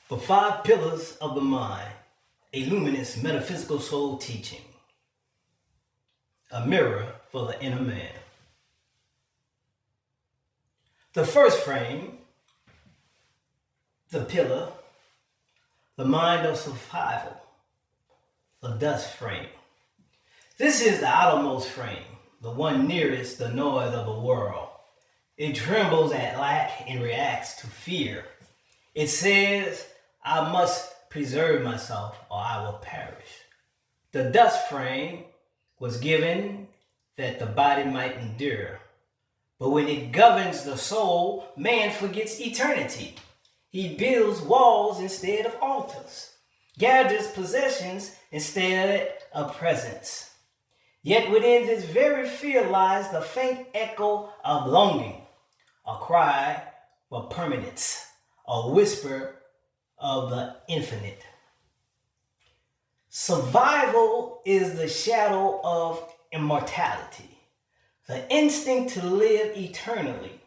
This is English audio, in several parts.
The Five Pillars of the Mind, a luminous metaphysical soul teaching, a mirror for the inner man. The first frame, the pillar, the mind of survival, the dust frame. This is the outermost frame, the one nearest the noise of the world. It trembles at lack and reacts to fear. It says, I must preserve myself or I will perish. The dust frame was given that the body might endure. But when it governs the soul, man forgets eternity. He builds walls instead of altars, gathers possessions instead of presence. Yet within this very fear lies the faint echo of longing, a cry for permanence, a whisper of the infinite. Survival is the shadow of immortality, the instinct to live eternally.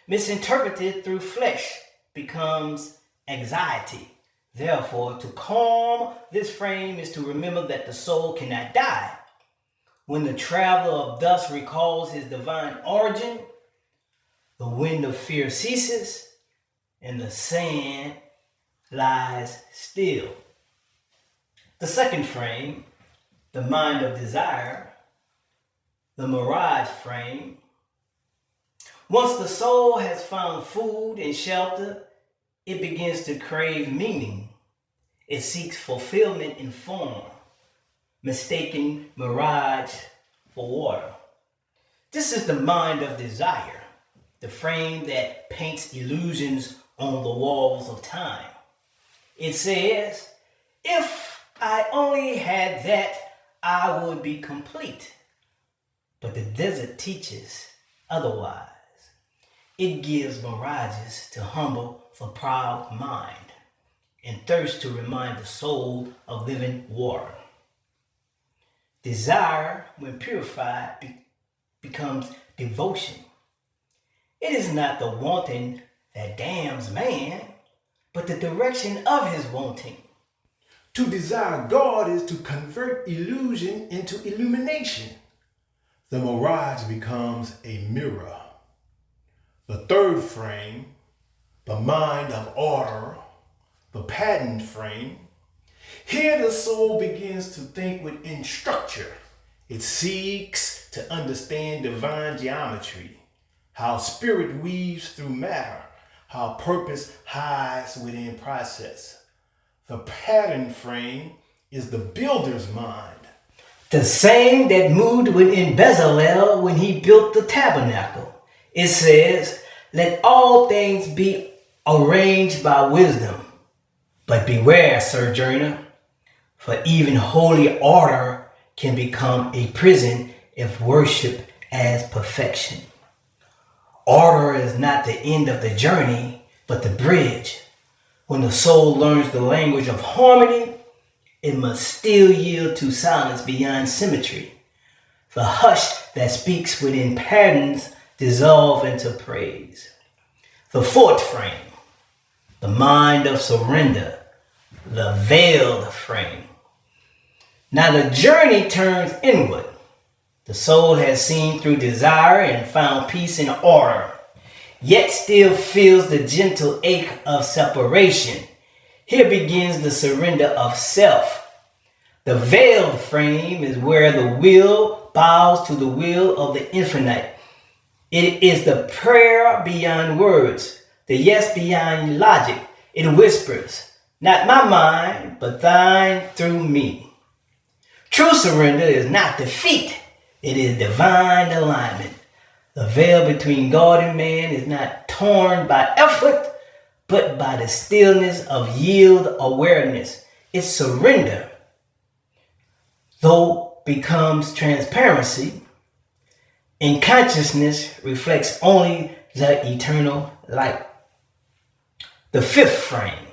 Misinterpreted through flesh becomes anxiety. Therefore, to calm this frame is to remember that the soul cannot die. When the traveler of dust recalls his divine origin, the wind of fear ceases and the sand lies still. The second frame, the mind of desire, the mirage frame. Once the soul has found food and shelter, it begins to crave meaning. It seeks fulfillment in form, mistaking mirage for water. This is the mind of desire, the frame that paints illusions on the walls of time. It says, if I only had that, I would be complete. But the desert teaches otherwise. It gives mirages to humble the proud mind and thirst to remind the soul of living water. Desire, when purified, becomes devotion. It is not the wanting that damns man, but the direction of his wanting. To desire God is to convert illusion into illumination. The mirage becomes a mirror. The third frame, the mind of order, the patterned frame. Here the soul begins to think within structure. It seeks to understand divine geometry, how spirit weaves through matter, how purpose hides within process. The pattern frame is the builder's mind. The same that moved within Bezalel when he built the tabernacle. It says, let all things be arranged by wisdom. But beware, sojourner, for even holy order can become a prison if worship as perfection. Order is not the end of the journey, but the bridge. When the soul learns the language of harmony, it must still yield to silence beyond symmetry. The hush that speaks within patterns dissolve into praise. The fourth frame, the mind of surrender, the veiled frame. Now the journey turns inward. The soul has seen through desire and found peace and order, yet still feels the gentle ache of separation. Here begins the surrender of self. The veiled frame is where the will bows to the will of the infinite. It is the prayer beyond words, the yes beyond logic. It whispers, not my mind, but thine through me. True surrender is not defeat. It is divine alignment. The veil between God and man is not torn by effort, but by the stillness of yield awareness. Its surrender, though, becomes transparency, and consciousness reflects only the eternal light. The fifth frame,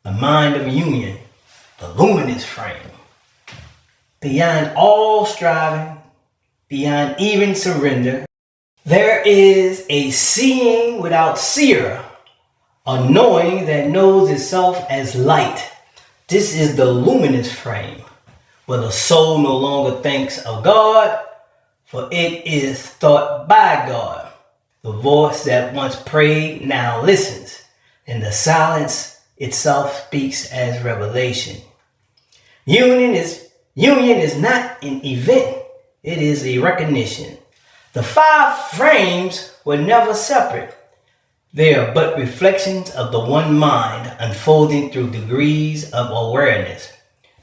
the mind of union, the luminous frame. Beyond all striving, beyond even surrender, there is a seeing without seer, a knowing that knows itself as light. This is the luminous frame, where the soul no longer thinks of God, for it is thought by God. The voice that once prayed now listens, and the silence itself speaks as revelation. Union is not an event, it is a recognition. The five frames were never separate. They are but reflections of the one mind unfolding through degrees of awareness.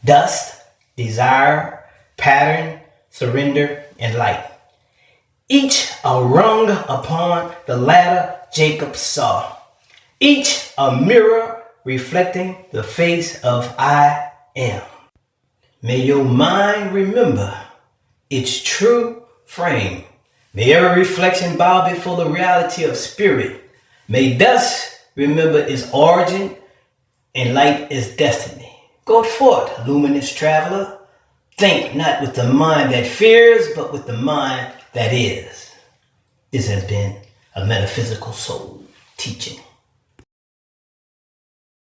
Dust, desire, pattern, surrender, and light. Each a rung upon the ladder Jacob saw. Each a mirror reflecting the face of I am. May your mind remember its true frame. May every reflection bow before the reality of spirit. May dust remember its origin and light its destiny. Go forth, luminous traveler. Think not with the mind that fears, but with the mind that is. This has been a Metaphysical Soul teaching.